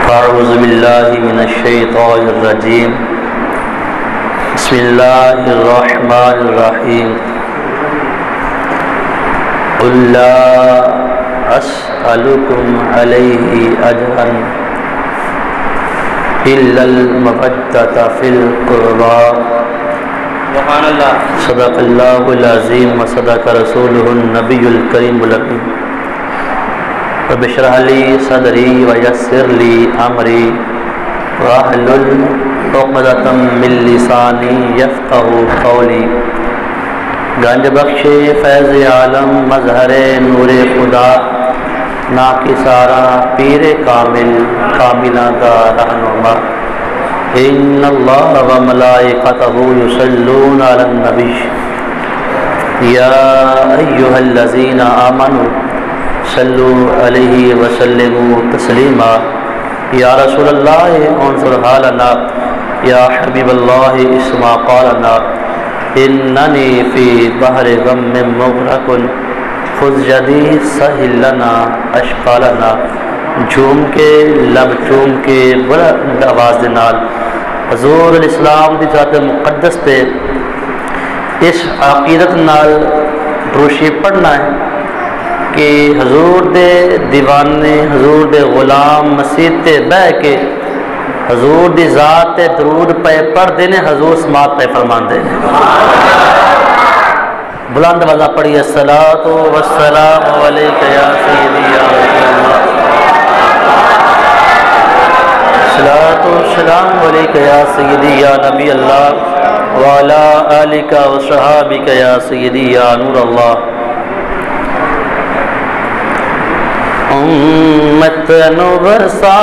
أعوذ بالله من الشيطان الرجيم بسم الله الرحمن الرحيم قل لا أسألكم عليه أجرا إلا المودة في القربى سبحان اللہ. صدق الله العظيم وصدق رسوله النبي الكريم الأمين. رب اشرح لي صدري ويسر لي أمري واحلل عقدة من لساني يفقهوا قولي. گنج بخش فیض عالم مظہر نور خدا ناکسارا پیر کامل کاملہ دا رہنما. ان اللہ و ملائکتہ یصلون علی النبی یا ایہا الذین آمنوا صلوا علیہ وسلموا تسلیما. یا رسول اللہ انصر حالنا یا حبیب اللہ اسمع قالنا اننی فی بحر غم مغرق خذ یدی سہل لنا اشقالنا. جھوم کے لب چوم کے بلند آواز دے نال حضور الاسلام دی ذات مقدس تے اس عقیدت نال دروشی پڑھنا ہے کہ حضور دے دیوانے حضور دے غلام مسجد تے بہ کے حضور دی ذات تے درود پہ پڑھ دینے حضور سماعت پہ فرمان دینے. بلند وزا پڑھی الصلاۃ والسلام علیک یا سیدی یا رسول اللہ. الصلاۃ والسلام علیک یا سیدی یا نبی اللہ وعلی آلک وصحابک یا سیدی یا نور اللہ. امت نورسا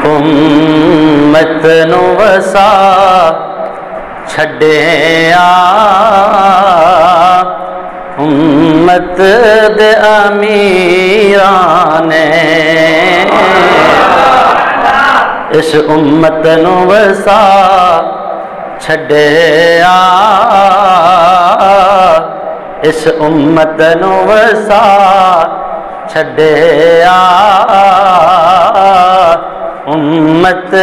امت نورسا چھڈے آ امت دے امیران اس امت نو وسا چھڈے آ اس امت نو وسا چھڈے آ امت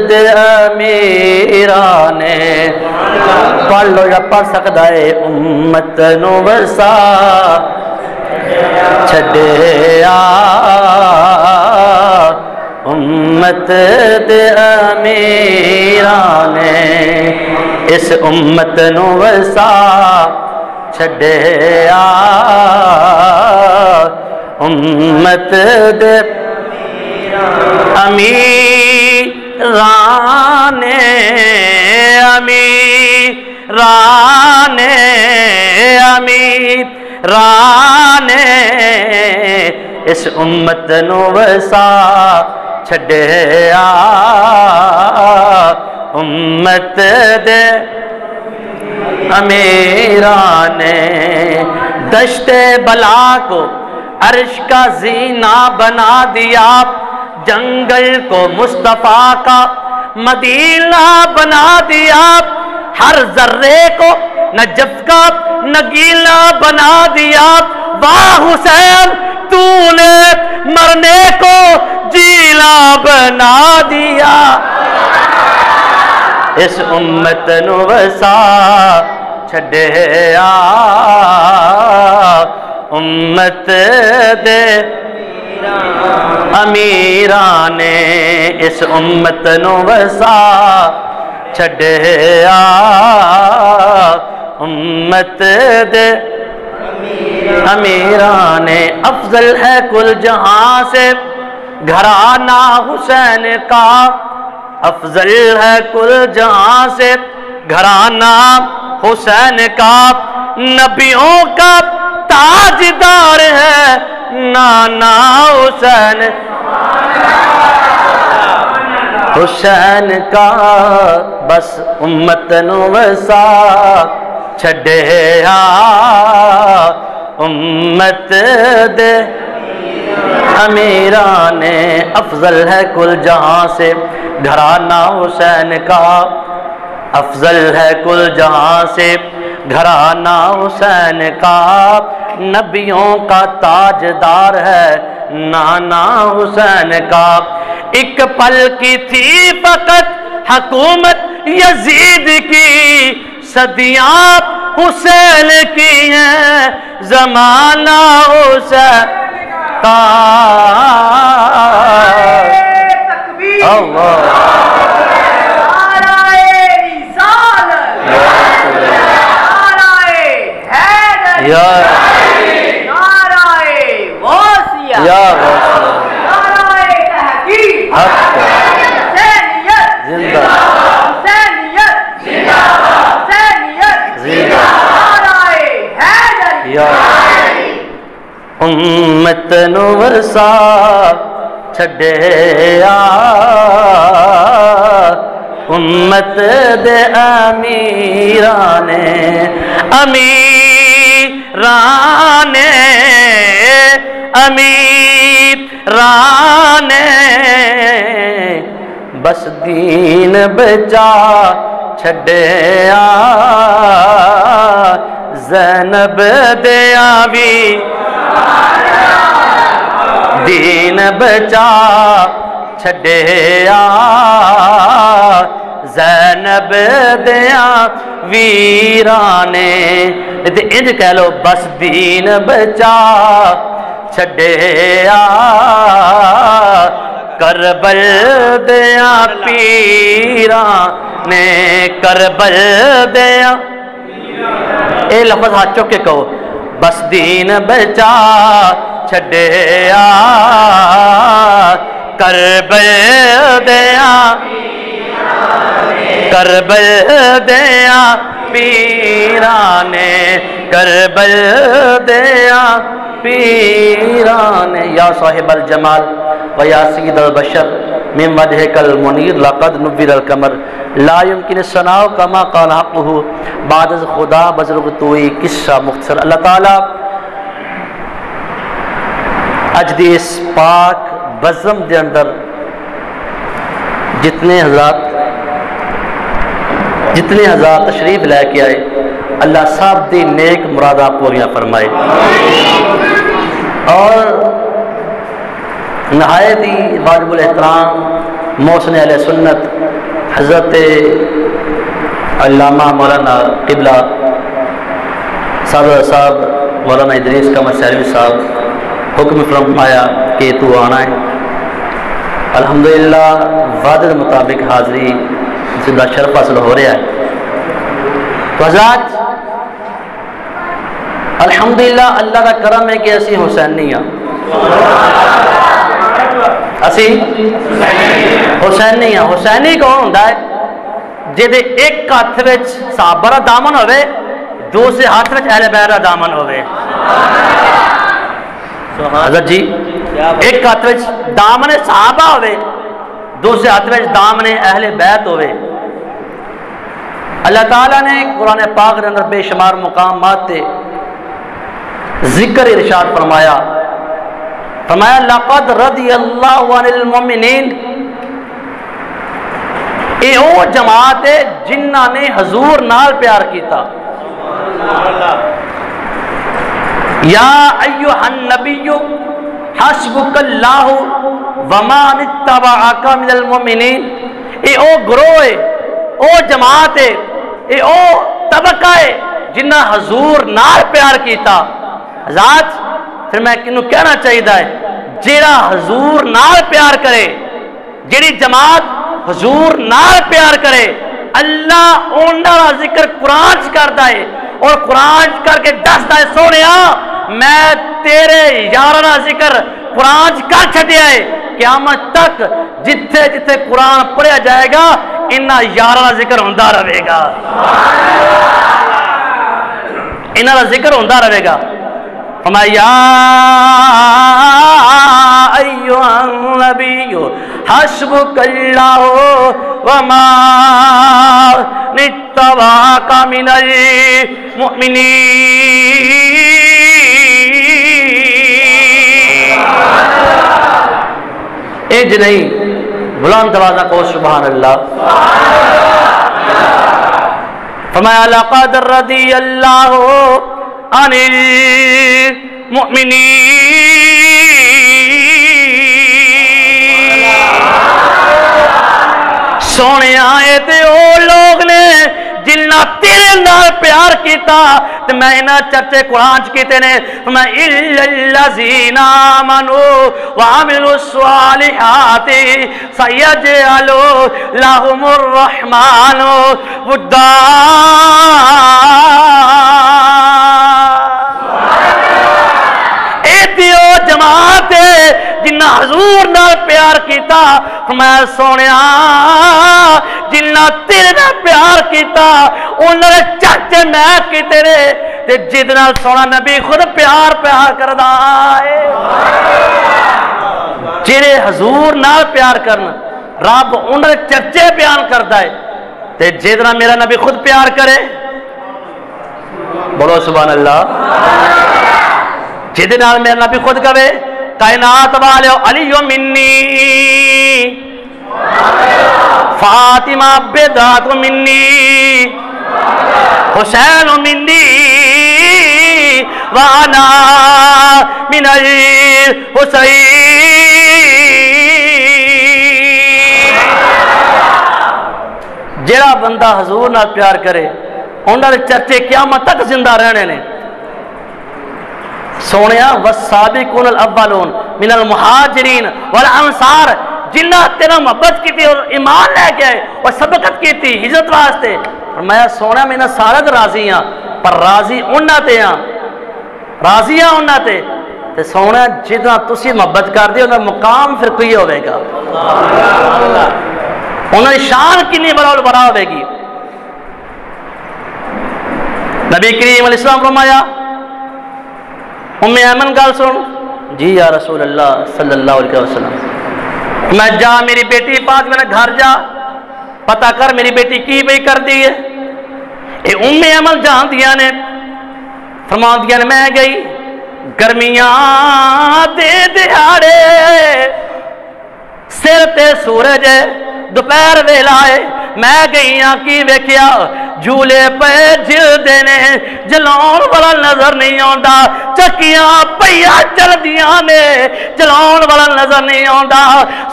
دے امیران. پڑھ لو یا پڑھ سکتا ہے امت نو وسا چھڈے آ امت دے امیران اس امت نو وسا چھڈے آ امت دے امیران امیران امیران اس امت نو وسا چھڈے آ امت دے امیران. دشت بلا کو عرش کا زینہ بنا دیا جنگل کو مصطفیٰ کا مدینہ بنا دیا ہر ذرے کو نجف کا نگیلا بنا دیا. واہ حسین تو نے مرنے کو جیلا بنا دیا اس امت نو وسا چھڈے آ امت دے امیران اس امت نو وسا چھڈے آ امت دے امیران. افضل ہے کل جہاں سے گھرانہ حسین کا افضل ہے کل جہاں سے گھرانہ حسین کا. نبیوں کا تاجدار ہے نانا حسین حسین کا. بس امت نو وسا چھڈے آ امت دے امیران. افضل ہے کل جہاں سے گھرانہ حسین کا افضل ہے کل جہاں سے گھرانہ حسین کا نبیوں کا تاجدار ہے نانا حسین کا ایک پل کی تھی فقط حکومت یزید کی صدیاں حسین کی ہیں زمانہ حسین کا اللہ یا یا امت نو ورثہ چھڈیا امت دے امیراں امیراں بس دین بچا چھڈیا زینب دیا بھی دین بچا چھڈیا زینب دیا ویرانے انج کہہ لو بس دین بچا چھڈیا کربل دیا پیرانے کربل دیا اے لفظ ہاتھ چوک کے کہو بس دین بچا چھڈیا کربل دیا کربل دیا پیرانے کربل دیا پیرانے یا صاحب الجمال و یا سید البشر من وجهك المنیر لقد نبر القمر لا يمكن الثناء كما قال حقه بعد از خدا بزرگ توئی قصہ مختصر اللہ تعالیٰ اج دی اس پاک بزم دے اندر جتنے حضرات تشریف لے کے آئے اللہ صاحب دی نیک مرادہ پوریاں فرمائے اور نہایت ہی واجب الاحترام محسن اہل سنت حضرت علامہ مولانا قبلہ صاحب مولانا ادریس قمر سہلوی صاحب حکم فرمایا کہ تو آنا ہے الحمدللہ وعدے مطابق حاضری زندہ شرف حاصل ہو رہا ہے تو حضرات الحمدللہ اللہ کا کرم ہے کہ اسی حسینی ہاں اسی حسینی ہاں حسینی کون ہوندا ہے جدے ایک ہاتھ وچ صحابہ دا دامن ہوئے دوسرے ہاتھ وچ اہل بیت دا دامن ہوئے حضرت جی ایک ہاتھ وچ دامن صحابہ ہوئے دوسرے ہاتھ وچ دامن اہل بیت ہوئے اللہ تعالیٰ نے قرآن پاک کے اندر بے شمار مقامات تے ذکر ارشاد فرمایا لقد رضی اللہ عن المؤمنین اے او جماعت ہے جنہ نے حضور نال پیار کیتا یا ایھا النبی حسبک اللہ ومن اتبعک من المؤمنین اے او گروہ ہے او جماعت ہے اے او طبقہ ہے جنہ حضور نال پیار کیتا حضرات پھر میں کنوں کہنا چاہیے ہے جیڑا حضور نال پیار کرے جیڑی جماعت حضور نال پیار کرے اللہ انہاں دا ذکر قرآن چ کردا ہے اور قرآن کر کے دسدا ہے سونیا میں تیرے یاراں دا ذکر قرآن کر چھڈیا ہے قیامت تک جتھے جتھے قرآن پڑھیا جائے گا انہاں یاراں دا ذکر ہوندا رہے گا انہاں دا ذکر ہوندا رہے گا یا ایھا النبی حسبک اللہ ومن اتبعک من المؤمنین اج نہیں بلند آواز کو سبحان اللہ فرمایا لقد رضی اللہ عن المؤمنین، سونے آئے تے او لوگ نے جنہ تیرے نال پیار کیتا تے میں انہاں چرچے قرآن کیتے نے میں الا الذین آمنوا وعملوا الصالحات سیجعل لهم الرحمن ودا۔ ایتیو جماعت جنہ حضور نال پیار کیتا میں سونیا جنہ تیرے نال پیار کیتا انہوں نے چاچے میں کیتے رہے تے جد نال سونا نبی خود پیار کردا ہے۔ جڑے حضور نال پیار کرنا رب انہوں نے چرچے بیان کردا ہے تے جد نال میرا نبی خود پیار کرے، بولو سبحان اللہ، جد نال میرا نبی خود کہے کائنات والے علی منی فاطمہ بیدات منی حسین منی وانا من الحسین۔ جڑا بندہ حضور نال پیار کرے انہاں دے چرچے قیامت تک زندہ رہنے نے۔ سونیا والسابقون الاولون من المہاجرین والانصار، جنہ تیرا محبت کی تھی اور ایمان لے کے اور سبقت کی تھی ہجرت واسطے، فرمایا سونا میں نہ سارا راضی ہاں پر راضی انہاں تے ہاں، راضی ہاں انہاں تے سونا جتنا تسی محبت کر دی انہاں مقام پھر کوئی ہوئے گا، انہاں دی شان کنی بڑا ہوئے گی۔ نبی کریم علیہ السلام فرمایا ام ایمن گل سن، جی یا رسول اللہ صلی اللہ علیہ وسلم، میں جا میری بیٹی پاس میرے گھر جا پتہ کر میری بیٹی کی بھئی کر دی ہے۔ اے ام ایمن جان دیا نے فرما دیا نے میں گئی گرمیاں دے دہاڑے سر تے سورج دوپہر ویلا ہے، میں گئی ہاں کی ویکھیا جھولے پہ جلدے نے جلاؤن والا نظر نہیں آندا، چکیاں پہیا چل دیاں نے جلاؤن والا نظر نہیں آندا۔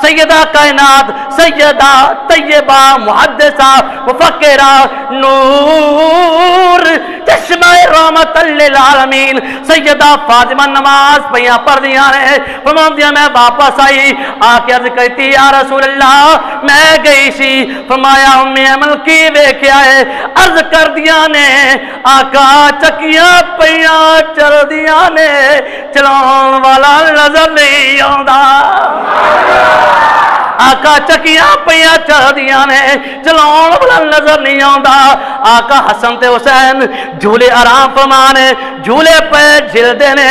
سیدہ کائنات سیدہ طیبہ محدثہ مفکرہ نور چشمہ رحمت للعالمین سیدہ فاطمہ نماز پہیا پڑھ دیاں نے، فرمان دیا میں واپس آئی آ کے عرض کرتی یا رسول اللہ میں گئی سی، فرمایا ام ایمن کی ویکھیا ہے، عرض کر دیا نے آقا چکیاں پہیاں چل دیا نے چلاؤن والا نظر نہیں آندا، آقا چکیاں پہیاں چل دیا نے چلاؤن والا نظر نہیں آندا۔ آقا حسن تے حسین جھولے آرام فرمانے جھولے پہ جلدے نے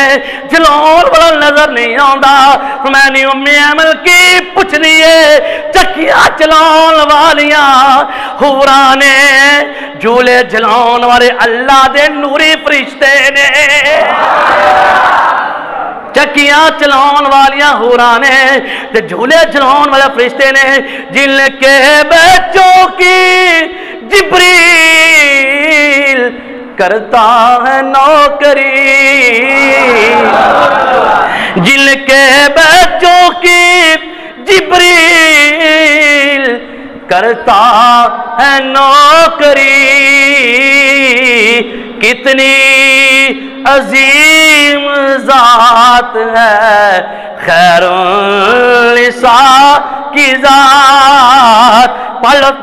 جلاؤن والا نظر نہیں آندا۔ میں نے ام ایمن کی پوچھنی ہے چکیاں چلاؤن والیاں حوراں نے جھولے جلاؤن والے اللہ دے نوری فرشتے نے، چکیاں چلاؤن والیاں حوراں نے تے جھولے جلاؤن والے فرشتے نے، جن کے بچوں کی جبریل کرتا ہے نوکری، جن کے بچوں کی جبریل کرتا ہے نوکری، کتنی عظیم ذات ہے خیر النساء کی ذات،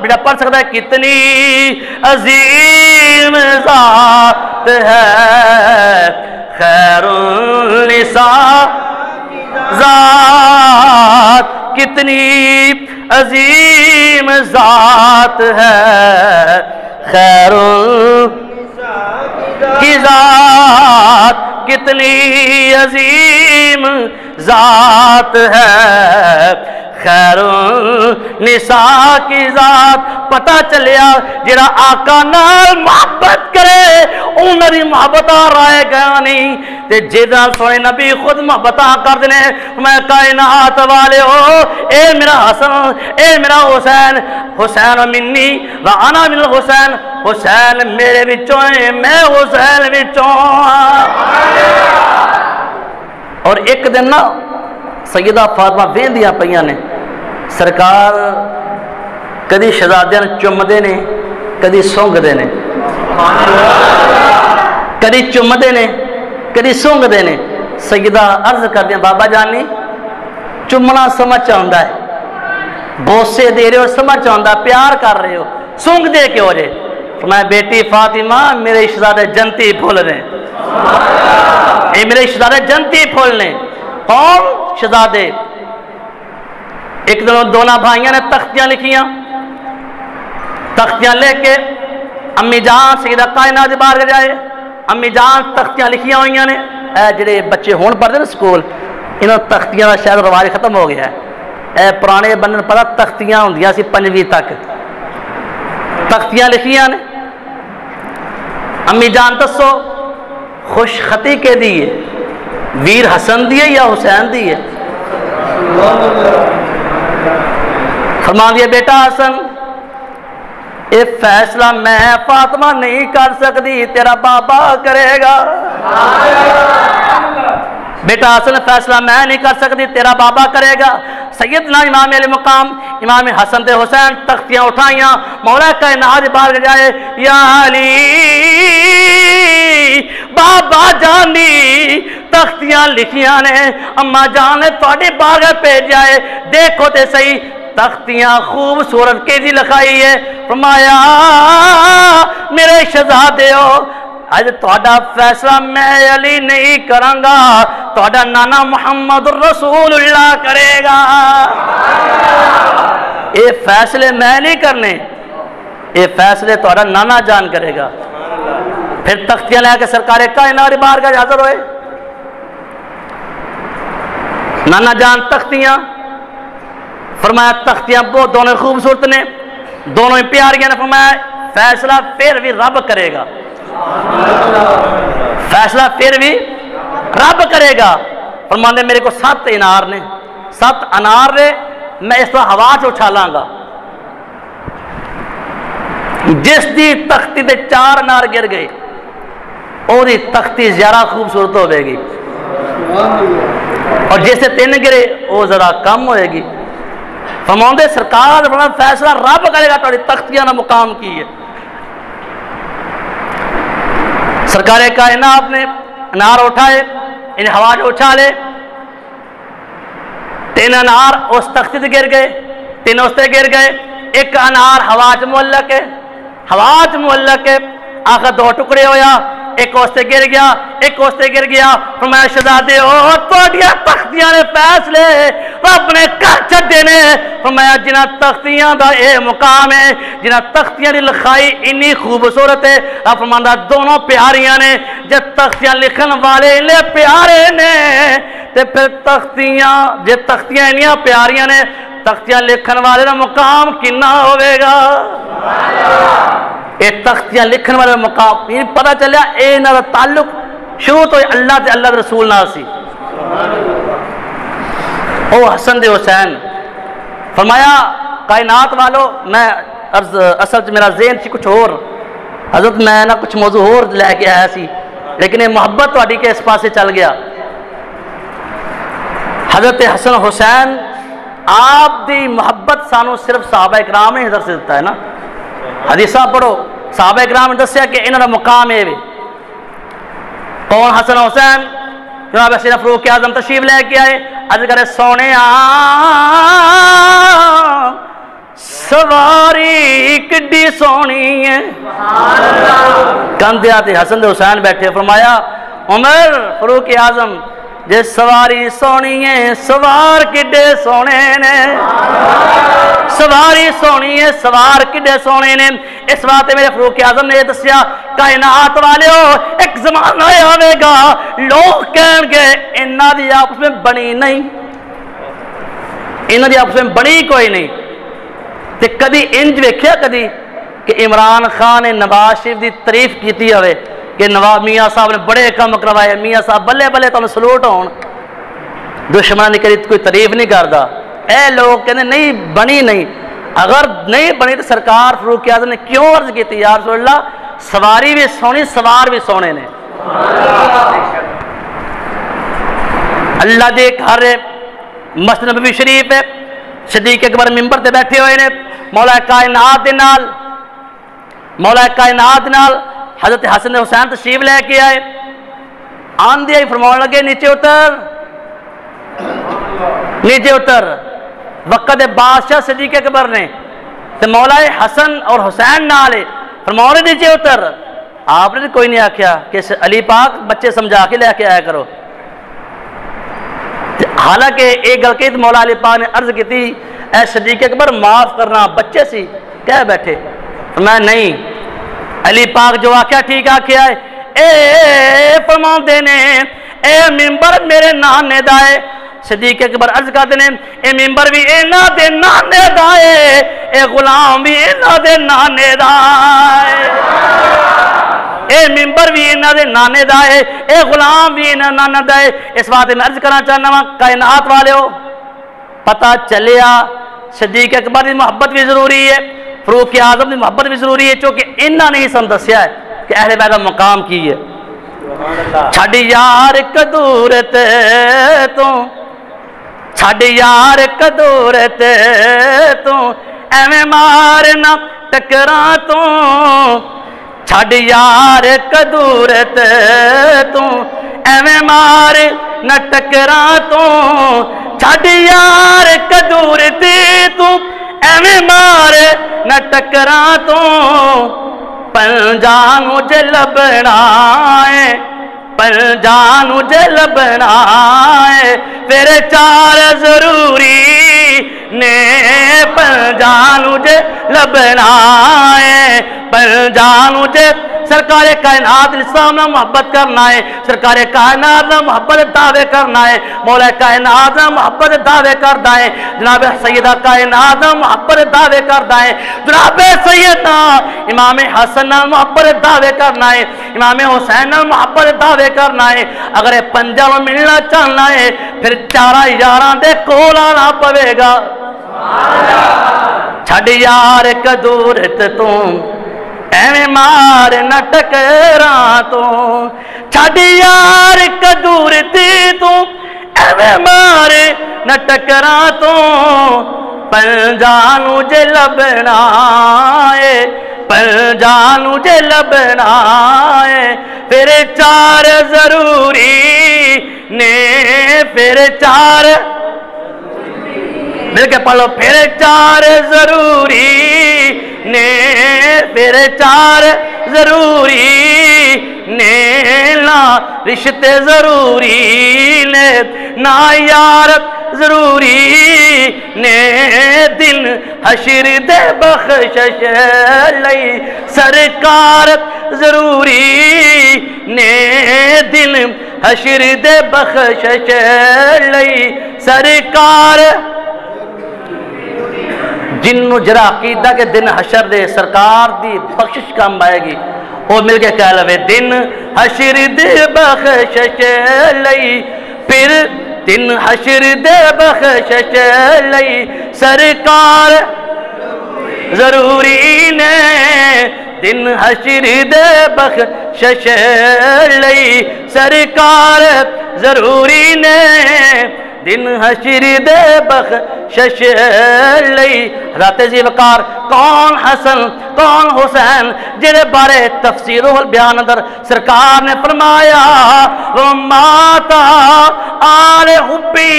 بیٹا پڑھ سکتا ہے کتنی عظیم ذات ہے خیر النساء ذات، کتنی عظیم ذات ہے خیر کی ذات، کتنی عظیم ذات ہے خیر النساء کی ذات۔ پتہ چلیا جڑا آقا نال محبت کرے انہاں دی محبت رائے گا نہیں تے جدا سونے نبی خود محبت کر دینے۔ میں کائنات والے ہو اے میرا حسن اے میرا حسین، حسین منی وانا من الحسین حسین میرے وچوں ہے میں حسین وچوں اور ایک دن نا سیدہ فاطمہ ویندیاں پئیاں نے سرکار کدی شہزادیاں چومدے نے کدی سونگدے نے کدی چومدے نے کدی سونگدے نے سیدہ عرض کر دیا بابا جانی چمنا سمجھ آندا ہے بوسے دے رہے ہو سمجھ آندا پیار کر رہے ہو سونگ دے کیوں رہے فرمایا بیٹی فاطمہ میرے شہزادے جنتی پھول نے اے میرے شہزادے جنتی پھول نے کون شہزادے ایک دن دونوں بھائیاں نے تختیاں لکھیاں تختیاں لے کے امی جان سیدہ کائنات دے باہر جائے امی جان تختیاں لکھیاں ہوئیاں نے اے جڑے بچے ہون پڑھتے نا سکول انہوں تختیاں کا شاید رواج ختم ہو گیا ہے اے پرانے بندے پتا تختیاں ہوندیاں سی 5ویں تک تختیاں لکھیاں نے امی جان دسو خوش خطی کے دیئے ویر حسن دیئے یا حسین دیئے فرما دیا بیٹا حسن یہ فیصلہ میں فاطمہ نہیں کر سکتی تیرا بابا کرے گا بیٹا حسن فیصلہ میں نہیں کر سکتی تیرا بابا کرے گا سیدنا امام علی مقام امام حسن تے حسین تختیاں اٹھائیاں مولا کائنات بار جائے یا علی بابا جانی تختیاں لکھیاں نے اما جان نے تھوڑی بار پہ جائے دیکھو تے صحیح تختیاں خوبصورت کے دی لکھائی ہے فرمایا میرے شہزادے ہو آج تھوڑا فیصلہ میں علی نہیں کروں گا تھوڑا نانا محمد رسول اللہ کرے گا یہ فیصلے میں نہیں کرنے یہ فیصلے تھوڑا نانا جان کرے گا پھر تختیاں لے کے سرکار کائنات بار کا حاضر ہوئے نانا جان تختیاں فرمایا تختیاں بہت دونوں خوبصورت نے دونوں ہی پیاریاں نے فرمایا فیصلہ پھر بھی رب کرے گا فیصلہ پھر بھی رب کرے گا فرمانے میرے کو 7 انار نے 7 انار نے میں اس طرح ہوا چ اچھالاں گا جس دی تختی دے 4 انار گر گئے اور دی تختی زیادہ خوبصورت ہو گی اور جس سے 3 گرے وہ ذرا کم ہوئے گی فرماندے سرکار فیصلہ رب کرے گا تھوڑی تختیاں نہ مقام کی ہے سرکار کائنات نے انار اٹھائے انہیں ہوا جو اچھالے 3 انار اس تختی سے گر گئے 3 اس سے گر گئے 1 انار ہوا چ معلق ہے ہوا چ معلق ہے آخر 2 ٹکڑے ہویا 1 اس سے گر گیا 1 اس سے گر گیا فرمایا شہزادے ہو تھوڑیاں تختیاں نے فیصلے رب نے کر چھڈے نے فرمایا جنہ تختیاں دا اے مقام ہے جنہ تختیاں دی لکھائی انی خوبصورت ہے رب فرماندا دونوں پیاریاں نے جے تختیاں لکھن والے لے پیارے نے تے پھر تختیاں جے تختیاں انیاں پیاریاں نے تختیاں لکھن والے دا مقام کنا ہوے گا اے تختیاں لکھن والے مقام پتہ چلیا اے انہاں دا تعلق شروع تو اللہ تے اللہ دے رسول نال سی او حسن دے حسین فرمایا کائنات والو میں اصل میرا ذہن سی کچھ اور حضرت میں نہ کچھ موضوع اور لے کے آیا سی لیکن یہ محبت تہاڈی کے اس پاسے چل گیا حضرت حسن حسین آپ دی محبت سانو صرف صحابہ اکرام نے حضرت سے دیتا ہے نا حدیثہ پڑھو صحابہ اکرام نے دسیا کہ انہاں دا مقام ہے کون حسن حسین جناب سیدنا فاروق اعظم تشریف لے کے آئے عرض کرے سونے سواری کڈی سونی ہے کندھیاں تے حسن حسین بیٹھے فرمایا عمر فاروق اعظم جے سواری سونی ہے سوار کڈے سونے نے سواری سونی ہے سوار کڈے سونے نے اس بات میرے فاروق اعظم نے دسیا کائنات والے ہو ایک زمانہ آئے گا لوگ کہیں گے انہاں دی آپس میں بنی نہیں انہاں دی آپس میں بنی کوئی نہیں تے کدی انج ویکھیا کدی کہ عمران خان نے نواز شریف دی تعریف کیتی ہوئے کہ نواب میاں صاحب نے بڑے کام کروائے میاں صاحب بلے بلے تانوں سلوٹ ہون دشمن نے کری کوئی تعریف نہیں کردا اے لوگ کہندے نہیں بنی نہیں اگر نہیں بنی تو سرکار فاروق اعظم نے کیوں عرض کی تھی یا رسول اللہ سواری بھی سونی سوار بھی سونے نے. اللہ دے گھر مسجد نبوی شریف ہے, صدیق اکبر ممبر تے بیٹھے ہوئے نے, مولا کائنات دے نال حضرت حسن حسین تشریف لے کے آئے, آندے ہی فرمان لگے نیچے اتر. وقت بادشاہ صدیق اکبر نے تے مولا حسن اور حسین نالے فرمان نیچے اتر. آپ نے کوئی نہیں آکھیا کہ علی پاک بچے سمجھا کے لے کے آیا کرو. حالانکہ ایک گل کہ مولا علی پاک نے عرض کی تھی اے صدیق اکبر معاف کرنا بچے سی کہہ بیٹھے. میں نہیں, علی پاک جو آکھیا ٹھیک آکھیا ہے. اے فرمان دینے اے ممبر میرے نانے دائے. صدیق اکبر عرض کرتے ہیں اے ممبر بھی اینا دے نانے دائے, اے غلام بھی اینا دے نانے دائے. اے ممبر بھی اینا دے نانے دائے, اے غلام بھی اینا نانے دائے. اس بات میں عرض کرنا چاہنا ہوں کائنات والے ہو, پتہ چلیا صدیق اکبر کی محبت بھی ضروری ہے, فاروق اعظم کی محبت بھی ضروری ہے, چونکہ انہوں نے ہی سن دسیا ہے کہ اہل بیت کا مقام کی ہے. چھڈ یار کدور تے تو چھڈ یار کدور تے تو ایویں مارنا ٹکراں تو. چھڈ یار کدور تے تو ایویں مار نہ ٹکراں تو. چھڈ یار کدور تے تو ایویں مار نہ ٹکراں تو. پنجانو جے لبنا ہے پنجانو جے لبنا ہے پھر چار ضروری نے. پنجانو جے لبنا ہے پنجانو جے سرکار کائنات اسلام نہ محبت کرنا ہے, سرکار کائنات نہ محبت دعوے کرنا ہے, مولا کائنات نہ محبت دعوے کرتا ہے, جناب سیدہ کائنات نہ محبت دعوے کرتا ہے, جناب سیدہ امام حسن نہ محبت دعوے کرنا ہے, امام حسین نہ محبت دعوے کرنا ہے. اگر پنجا میں ملنا چاہنا ہے پھر چارہ یاراں دے کول آنا پوے گا. چھڈ یار کدور تے توں ایویں مار نہ ٹکراں تو. چھڈ یار کدور تے تو ایویں مار نہ ٹکراں تو. پنجانو جے لبنا ہے پنجانو جے لبنا ہے پھر چار ضروری نے. پھر چار مل کے پڑھو پھر چار ضروری نے. پھر چار ضروری نے نا رشتے ضروری نے نا یارت ضروری نے. دن حشر دے بخشش لئی سرکار ضروری نے. دن حشر دے بخشش لئی سرکار جنو جرا عقیدہ کے دن حشر دے سرکار دی بخشش کام آئے گی. وہ مل کے کہہ لوے دن حشر دے بخشش لئی پھر دن حشر دے بخشش لئی سرکار ضروری نے. دن حشر دے بخشش لئی سرکار ضروری نے. دن حشر دے بخشش لئی. حضرت ذی وقار کون حسن کون حسین جنہیں بارے تفسیر والبیان اندر سرکار نے فرمایا وَمَاتَ آلِ حُبِّي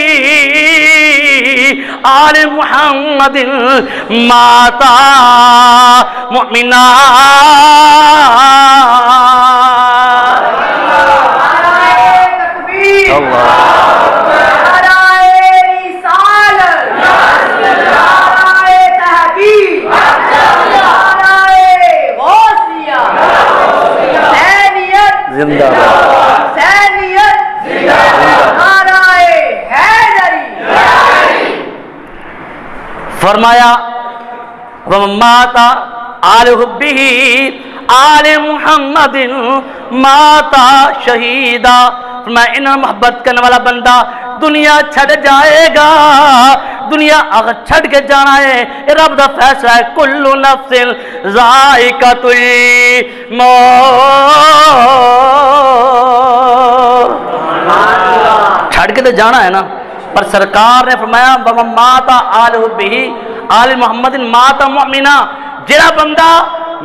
آلِ محمد مَاتَ مُؤْمِنَا. زندہ فرمایا وَمَاتَ آلِ حُبِّهِ آلِ محمد مَاتَ شہیدہ. فرمایا انہاں محبت کرنے والا بندہ دنیا چھڑ جائے گا، دنیا اگر چھڑ کے جانا ہے، رب دا فیصلہ ہے کل نفس ذائقۃ الموت، چھڑ کے تو جانا ہے نا۔ پر سرکار نے فرمایا وَمَن مَاتَ آلُهُ بِهِ آل محمد مات مؤمنا، جڑا بندہ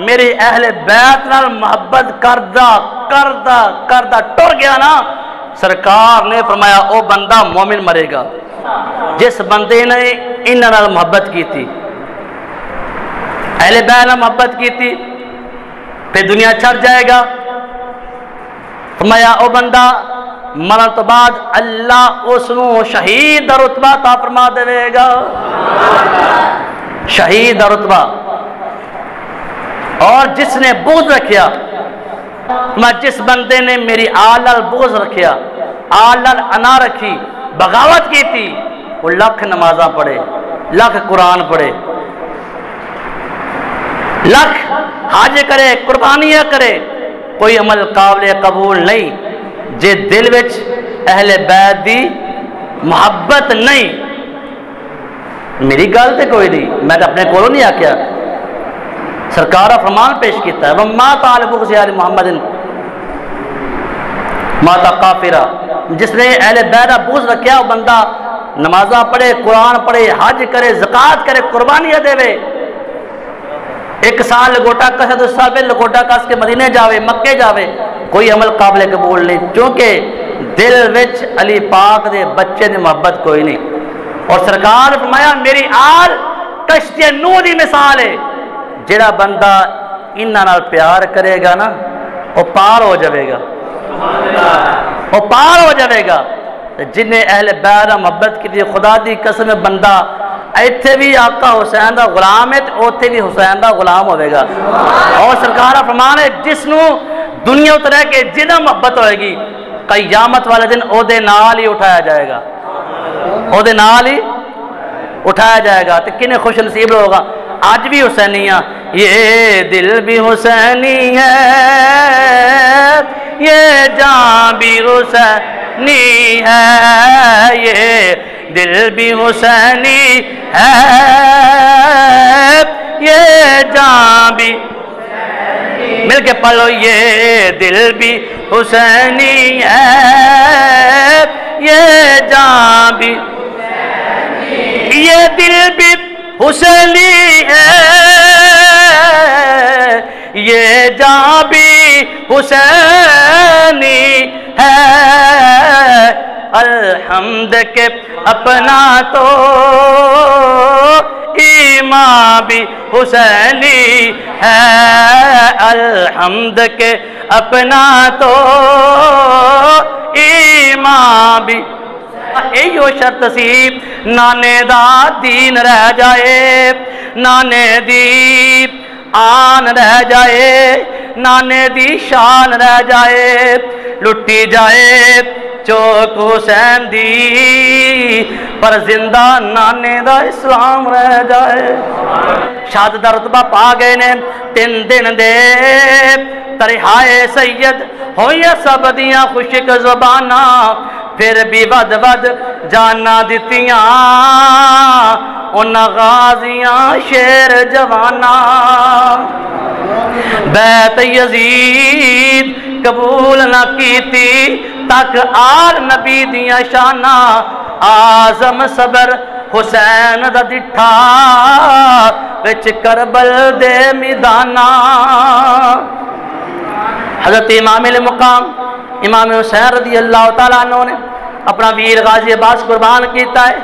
میرے اہل بیت نال محبت کردہ ٹر گیا نا، سرکار نے فرمایا او بندہ مومن مرے گا۔ جس بندے نے انہاں نال محبت کی تھی، اہل بیت نال محبت کی تھی، پھر دنیا چھڑ جائے گا، فرمایا او بندہ مرن تو بعد اللہ اس نو شہید دا رتبہ عطا فرما دے گا، شہید دا رتبہ۔ اور جس نے بغض رکھیا، جس بندے نے میری آل نال بغض رکھیا، آل نال انا رکھی، بغاوت کی تھی، وہ لاکھ نمازاں پڑھے، لاکھ قرآن پڑھے، لاکھ حج کرے، قربانیاں کرے، کوئی عمل قابل قبول نہیں جے دل وچ اہل بیت دی محبت نہیں۔ میری گل تے کوئی نہیں، میں اپنے کولوں نہیں آکھیا، سرکار فرمان پیش کیتا ہے وَمَا تَعَلَ بُغْضِ آلِ محمد ماتا کافرہ، جس نے اہل بیت کا بغض رکھیا وہ بندہ نمازاں پڑھے، قرآن پڑھے، حج کرے، زکات کرے، قربانیاں دے، ایک سال لگوٹا کسے، 2 سال پہ لگوٹا کس کے مدینے جاوے، مکے جاوے، کوئی عمل قابل قبول نہیں، کیونکہ دل وچ علی پاک دے بچے دی محبت کوئی نہیں۔ اور سرکار نے فرمایا میری آل کشتی نوح دی مثال ہے، جڑا بندہ انہاں نال پیار کرے گا نا وہ پار ہو جاوے گا، وہ پار ہو جاوے گا۔ جن نے اہل بیت محبت کی تھی، خدا دی قسم بندہ ایتھے بھی آقا حسین دا غلام ہے، اوتھے بھی حسین دا غلام ہوئے گا۔ اور سرکار فرمان ہے جس نو دنیا اترے کے جنہ محبت ہوئے گی، قیامت والے دن او دے نال ہی اٹھایا جائے گا، او دے نال ہی اٹھایا جائے گا۔ تو کنے خوش نصیب ہوگا آج بھی حسینیاں، یہ دل بھی حسینی ہے، یہ جان بھی حسینی ہے، یہ دل بھی حسینی ہے، یہ جان بھی، مل کے پڑھو یہ دل بھی حسینی ہے، یہ جان بھی، یہ دل بھی حسینی ہے، یہ جان بھی حسینی ہے، الحمد کے اپنا تو ایمان بھی حسینی ہے، الحمد کے اپنا تو ایمان بھی، ایو شرط سی نانے دا دین رہ جائے، نانے دی آن رہ جائے، نانے دی شان رہ جائے، لٹی جائے چوک حسین دی، پر زندہ نانے دا اسلام رہ جائے۔ شہادت دا رتبہ پا گئے نے 3 دن دے، ترہائے سید ہوئی سب دیاں خوشک زبانہ، پھر بھی ود ود جانا دتیاں انہاں غازیاں شیر جوانا، بیت یزید قبول نہ کیتی تک آل نبی دیاں شانہ، آزم صبر حسین دا ڈٹھا وچ کربل دے میدانہ۔ حضرت امام المقام امام حسین رضی اللہ تعالیٰ عنہ نے اپنا ویر غازی عباس قربان کیتا ہے،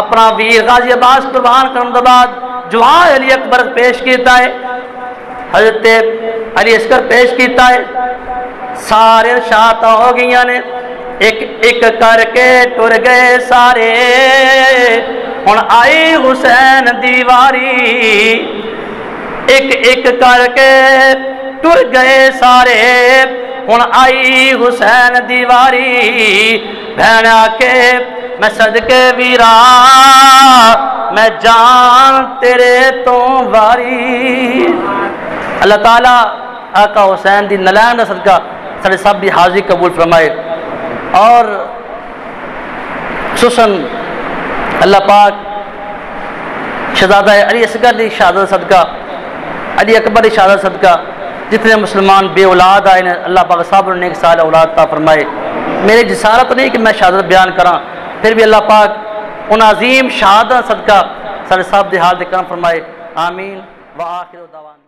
اپنا ویر غازی عباس قربان کرنے کے بعد جوان علی اکبر پیش کیتا ہے، حضرت علی اصغر پیش کیتا ہے، سارے شاعت ہو گئیاں نے، ایک ایک کر کے ٹر گئے سارے، ہن آئی حسین دیواری، ایک ایک کر کے ٹر گئے سارے، ہن آئی حسین دیواری، بہن آکے میں صدقے ویرا میں جان تیرے تو واری۔ اللہ تعالیٰ آقا حسین دی نلائن دا صدقہ سارے سب بھی حاضری قبول فرمائے۔ اور خصوصاً اللہ پاک شہزادہ علی اصغر کی شہادت صدقہ، علی اکبر کی شہادت صدقہ جتنے مسلمان بے اولاد آئے ہیں، اللہ پاک صاحب نے ایک سال اولاد عطا فرمائے۔ میری جسارت نہیں کہ میں شہادت بیان کراں، پھر بھی اللہ پاک ان عظیم شہادت صدقہ سارے صاحب دے حال دے کرم فرمائے، آمین وآخر دعوانا۔